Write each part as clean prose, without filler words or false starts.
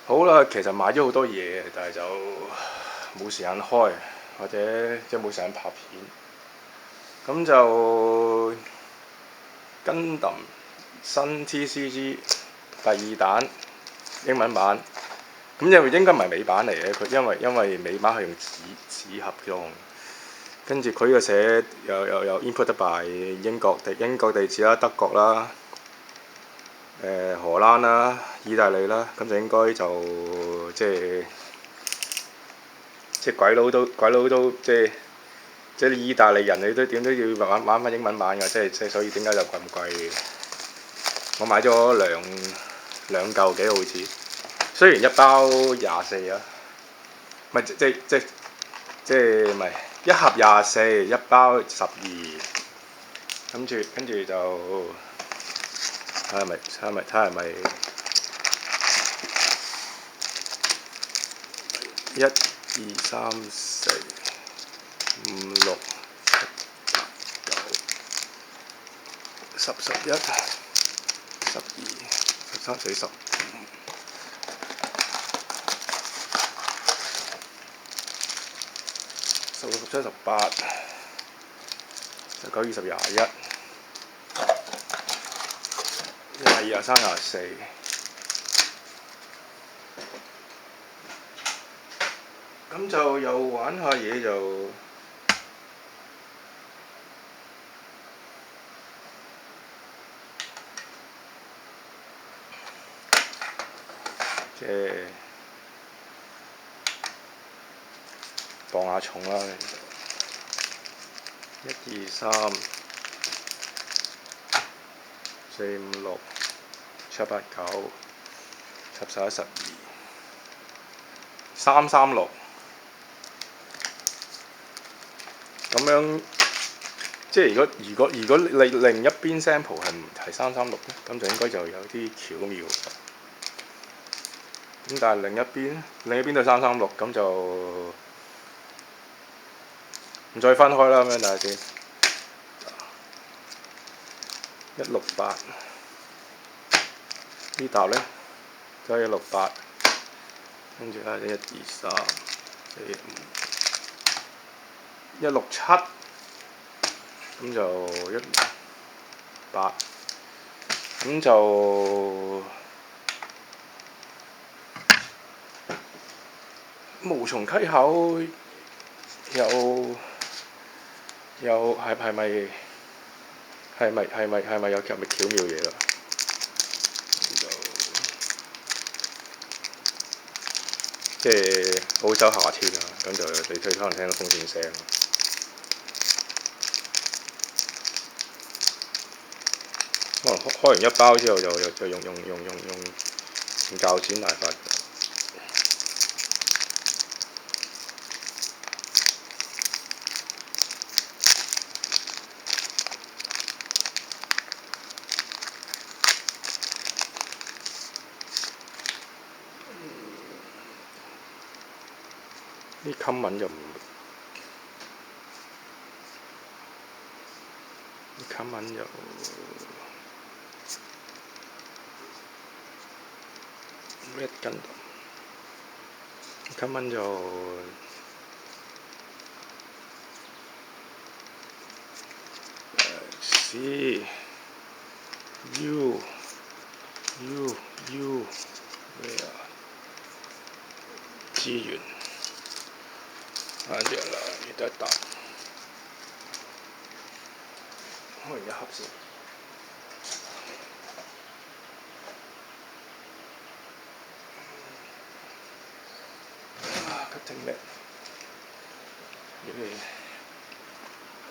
好啦，其實買咗好多嘢，但係就冇時間開，或者即係冇時間拍片。咁就Gundam新 TCG 第二彈英文版，咁應該唔係美版嚟嘅，佢因為美版係用紙盒裝，跟住佢嘅寫有 input by 英國地址啦、德國啦、荷蘭啦、意大利啦，咁就應該就即係鬼佬都即係意大利人，你都點都要玩翻英文版㗎，即係所以點解就咁貴？我買咗兩嚿幾毫子，雖然一包24啊，唔係即係唔係一盒24，一包12，跟住就睇下係咪1、2、3、4、5、6、7、8、9、10、11、12、13、14、15、16、17、18、19、20、21、22、23、24。咁就又玩下嘢就即係磅下重啦。1、2、3、4、5、6、7、8、9、10、11、12、3、3、6。咁樣即係如果你另一邊 sample 係3、3、6咧，咁就應該就有啲巧妙。咁但係另一邊都係3、3、6，咁就唔再分開啦。咁樣睇下先，168呢沓咧就係168，跟住睇下1、2、3、4、5、167，咁就168，咁就無從稽考，有係咪有巧妙嘢啦？即係澳洲夏天啊，咁就你可能聽到風扇聲。可能開完一包之後就用鉸剪大法。啲 comment 就唔，comment 就Red Gundam，comment 就C U where 資源，跟住啦，亦都一沓，開完一盒先。cutting mat，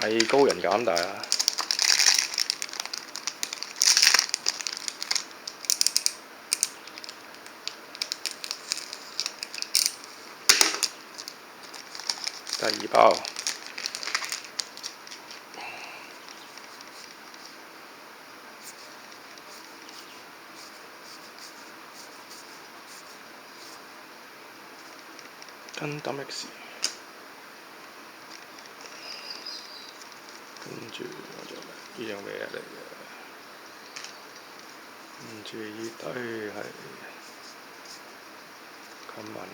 係高人減大啊！第二包。Gundam X， 跟住我就呢樣咩嚟嘅？跟住呢堆係 common。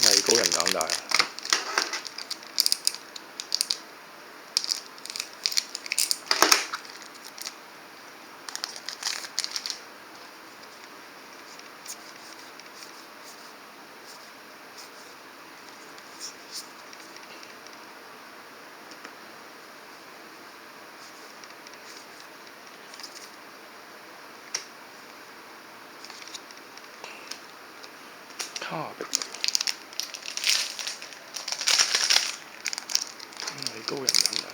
藝高人膽大。卡比藝高人膽大。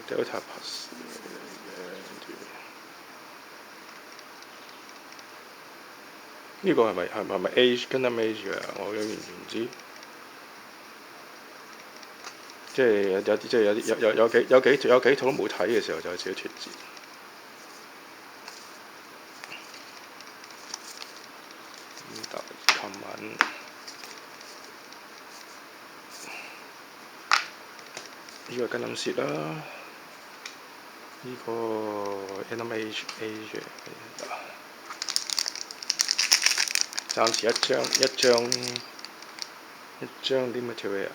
Delta Plus 呢個係咪 Age 跟得 Age 嘅？我完全唔知。即係有幾套都冇睇嘅時候，就自己脱節。琴晚呢個跟撚蝕啦，呢個 NMH Age 暫時一張啲 material。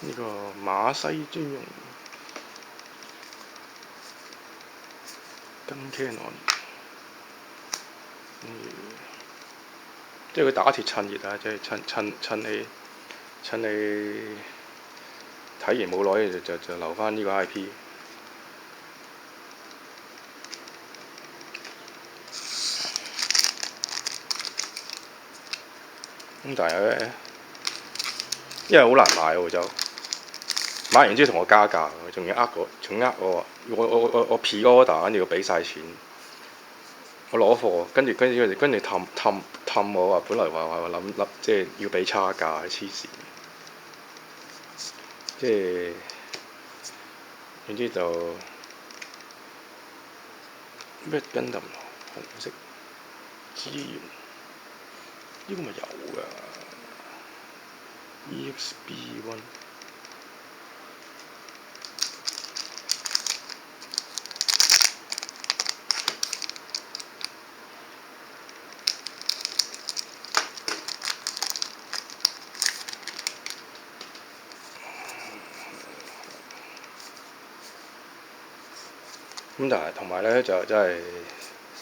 呢個馬西專用跟 Canon，即係佢打鐵趁熱啊！即係趁你睇完冇耐就留翻呢個 IP。咁但係咧，因為好難買喎就。買完之後同我加價，仲要我 pre-order 跟住要俾晒錢，我攞貨，跟住氹我話，本來話諗即係要俾差價，黐線，即係總之就咩跟揼紅色資源，呢個咪有㗎 EXP1。咁但係同埋咧就真係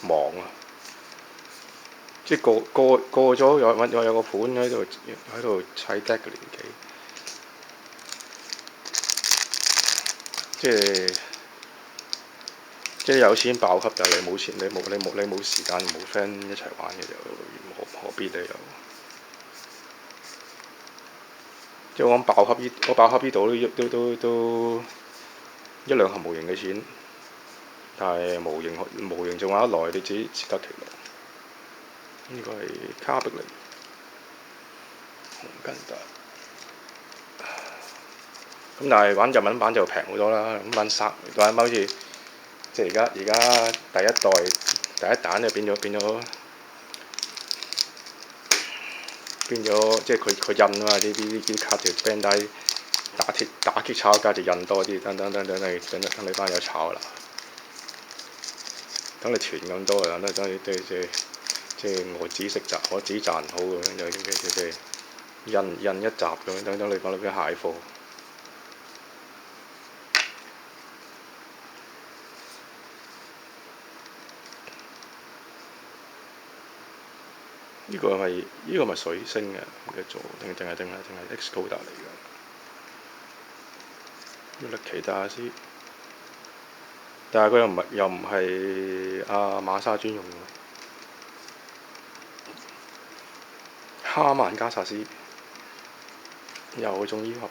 忙啊！即係過咗有個盤喺度砌 deck 嘅年紀，即係有錢爆級，但係你冇錢，你冇時間冇 friend 一齊玩嘅就何必你又？即係我講爆盒呢度都一兩盒模型嘅錢。但係模型仲玩得耐，你自己自得其樂。呢個係卡比尼紅根達。咁但係玩日文版就平好多啦。咁玩好似即係而家第一彈就變咗，即係佢印啊嘛！啲卡就 Bandai 打擊炒價就印多啲，等你班友炒啦。等你團咁多啊！等你即係我自己賺好咁樣，就印一集咁樣，等你幫你啲蟹貨。呢個係咪水星嘅？唔記得咗，定係 Xcoder 嚟㗎？要力奇達斯，但係佢又唔係阿馬莎專用嘅。哈曼加薩斯又中醫盒，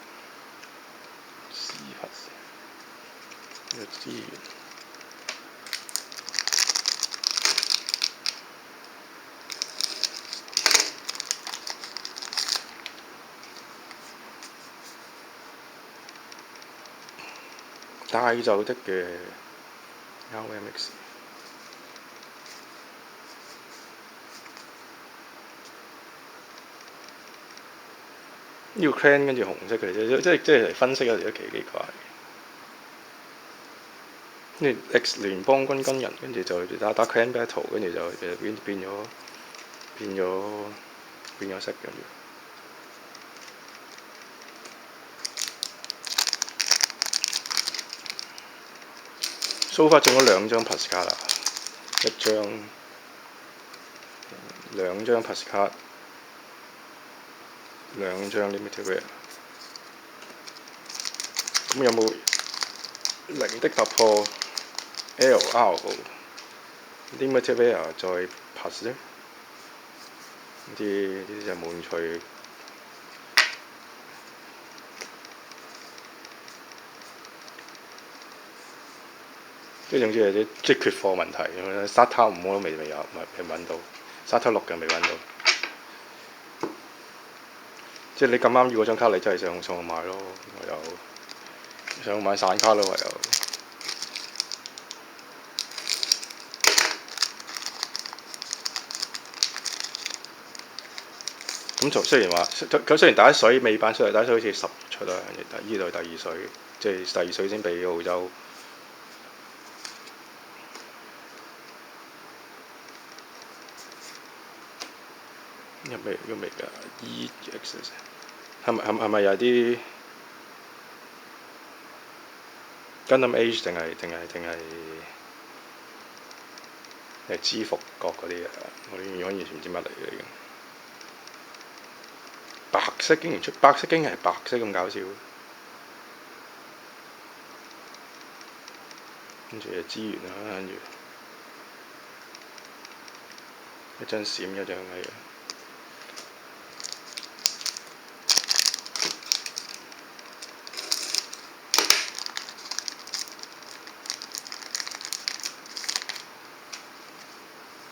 呢個資源。帶走的嘅 RMX。呢個 clan 跟住紅色嘅，即係嚟分析有時都幾怪。跟住 X 聯邦軍人，跟住就打 clan battle，跟住就變咗色咁樣。So far 中咗2張 pass 卡啦，2張 pass 卡，2張 limited rare。咁有冇零的突破 LR limited rare 再 pass 咧？呢啲就悶趣。即係總之係啲即係缺貨問題咁樣。沙灘5我都未有，未揾到。沙灘6嘅未揾到。即係你咁啱要嗰張卡，你真係上去買咯。我又上去買散卡咯，唯有。咁就雖然話，佢雖然第一水尾版出嚟，第一水好似10出啦，依度第2水，即係第2水先俾澳洲。入未㗎 EX 係咪有啲 Gundam Age 定係知服國嗰啲啊？我完全唔知乜嚟嘅已經。白色竟然出，白色竟然係白色咁搞笑。跟住資源啦，跟住一張閃一張係。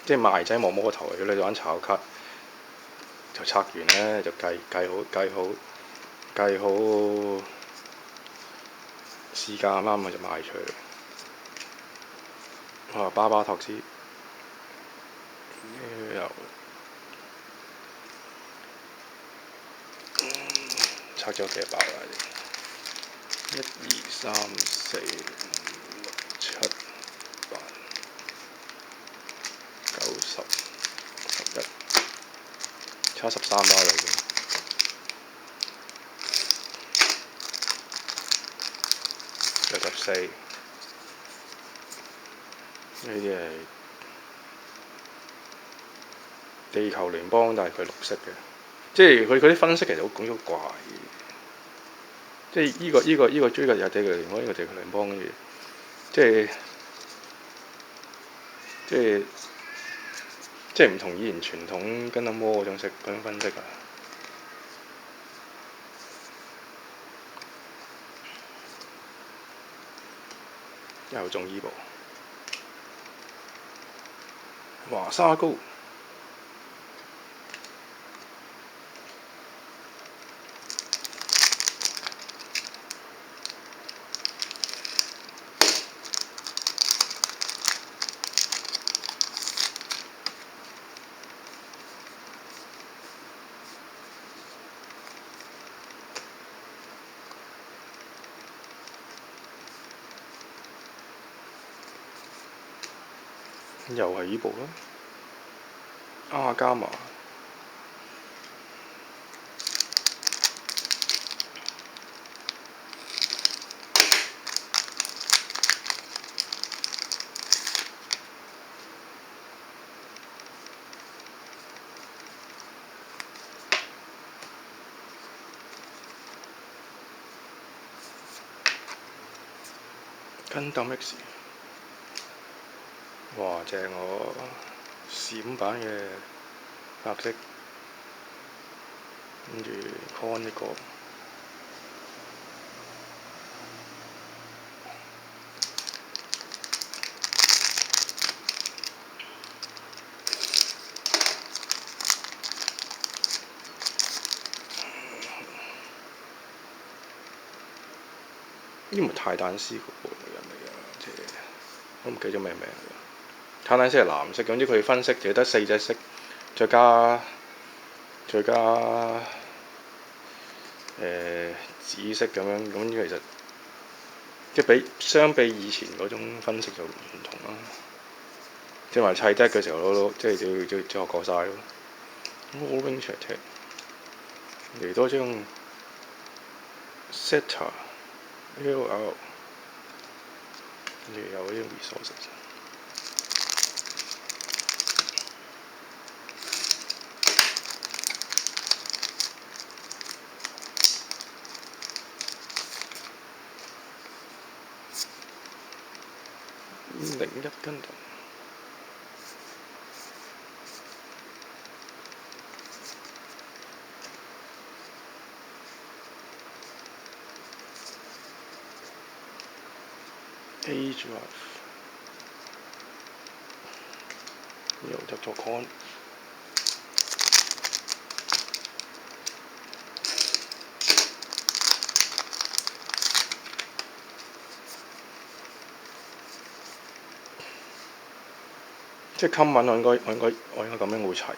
即係賣仔冇摩頭，如果你玩炒卡就拆完咧，就計好時間啱咪就賣出去。巴巴托斯又拆咗幾包啦？1、2、3、4、5、6、7、8、9、10、11，差13包啦已經。94，呢啲係地球聯邦，但係佢綠色嘅，即係佢啲分析其實好講咗怪嘅。即係依個追嘅又地球聯邦，呢個地球聯邦嘅嘢，即係唔同以前傳統跟阿魔嗰種分析啊。又中醫部，華沙高。又係依部啦，阿加瑪。Gundam X，哇正喎！閃版嘅白色，跟住 con 一個。呢唔係泰坦斯嗰個女人嚟㗎，即係我唔記咗咩名啦。泰坦斯係藍色，總之佢分色就得4隻色，再加紫色咁樣，咁其實即係相比以前嗰種分色就唔同啦。即係話砌 deck 嘅時候即係要學過晒咯。Orange attack 嚟多張 Setter AOL， 跟住有啲 resources。01跟同Age of 又執咗 con， 即係 common 我應該咁樣會齊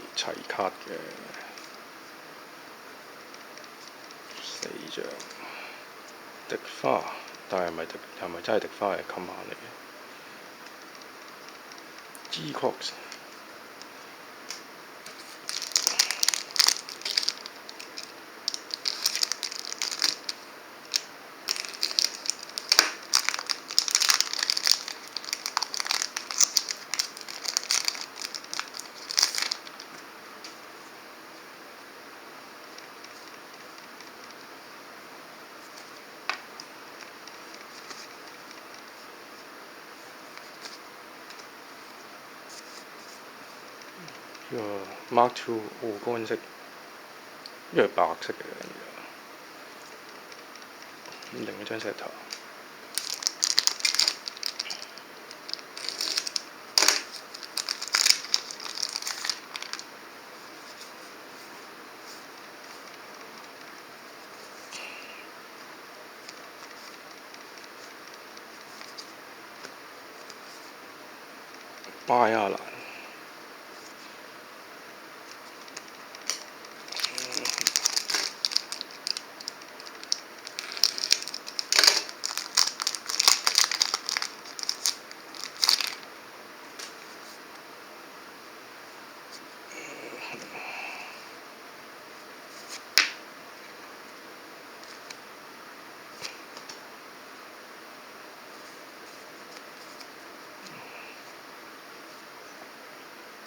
卡嘅4張滴花，但係係咪真係滴花係 common 嚟嘅 ？G-Cox 呢個 Mark II 奧乾色，呢個係白色嘅，另一張 Setter。巴亞蘭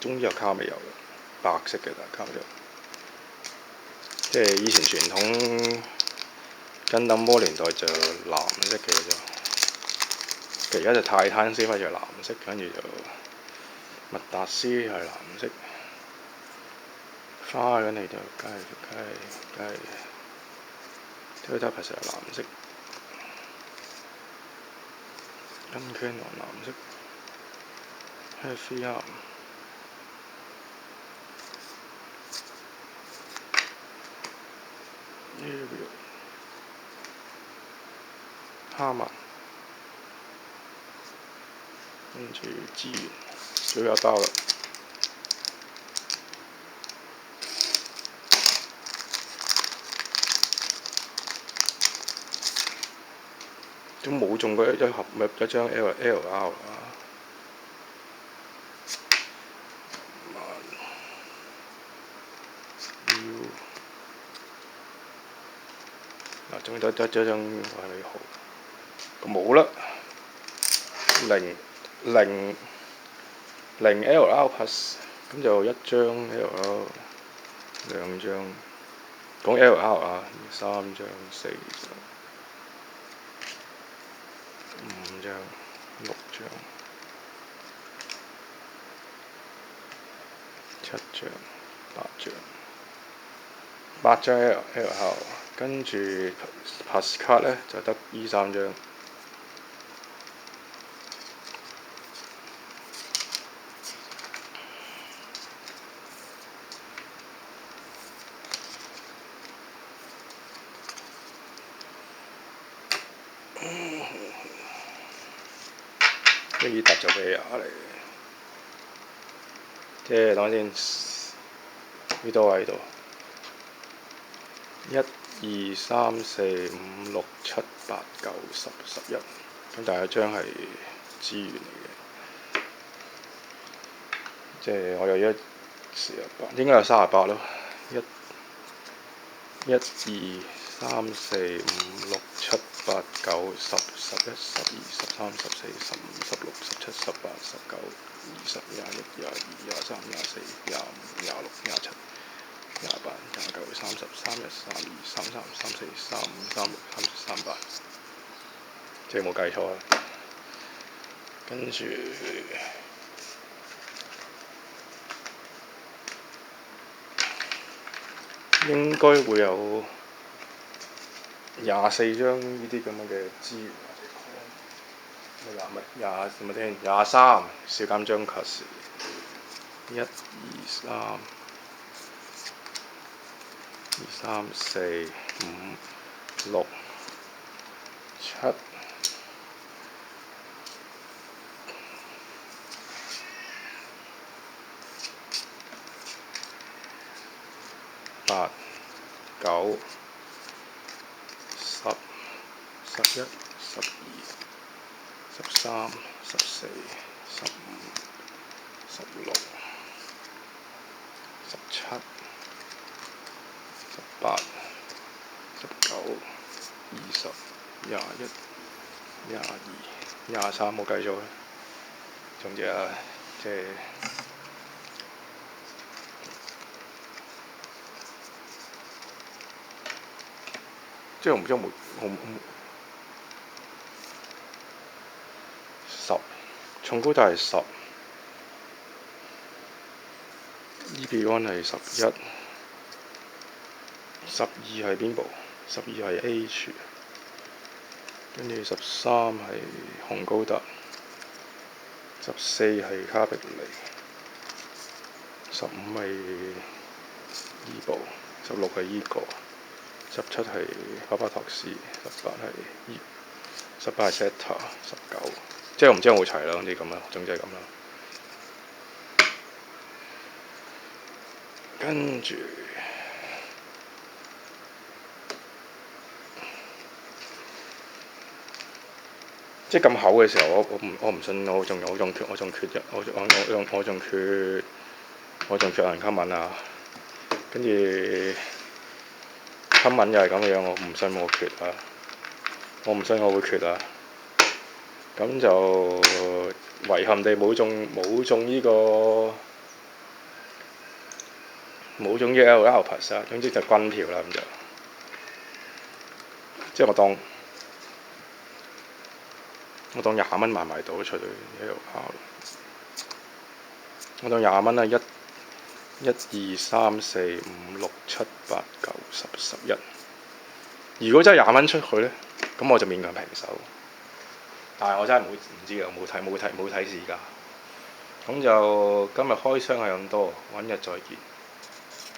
終於有卡美油啦，白色嘅卡美油，即係以前傳統跟抌波年代就藍色嘅啫，而家就泰坦斯翻就藍色，跟住就麥達斯係藍色，花緊嚟就梗係 Toyota Pass 係藍色，Canon 藍色 ，FVR。哈曼，跟住資源，最後一包啦。都冇中過一張 LR 啊！嗱，仲得一張係咪好？冇啦，零 LR Pass， 咁就一張 LR， 兩張，講 LR 啊，3張、4張、5張、6張、7張、8張LR， 跟住 Pass 卡呢就得呢3張。呢沓就俾阿嚟，即係等先，呢度啊呢度，1、2、3、4、5、6、7、8、9、10、11，咁第一張係資源嚟嘅，即係我有1、48，應該有38咯，1、2、3、4、5、6、7、8、9、10、11、12、13、14、15、16、17、18、19、20、21、22、23、24、25、26、27、28、29、30、31、32、33、34、35、36、37、38，即係冇計錯啦。跟住應該會有24張呢啲咁樣嘅資源或者23小監張卡士，1、2、3、4、5、6、7、8、9、10、11、12、13、14、15、16、17、18、19、20、21、22、23冇計錯啦。總之啊，即係我唔知我10重高達係10 ，EB1 係11，12係邊部？12係 H， 跟住13係紅高達，14係卡碧尼，15係依部，16係依個，17係巴巴托斯，18係 Zeta，19，即係我唔知有冇齊啦，總之咁啦，總之係咁啦。跟住即係咁厚嘅時候，我唔信我仲缺人 comment 啊，跟住 comment 又係咁嘅樣，我唔信我缺啊，我唔信我會缺啊，咁就遺憾地冇中ELR pass 啊，總之就軍票啦咁就，即係我當20蚊買到出去 ELR， 我當20蚊啦，1、2、3、4、5、6、7、8、9、10、11。如果真係20蚊出去呢，咁我就勉強平手。但係我真係唔知啊，冇睇市價。咁就今日開箱係咁多，揾日再見。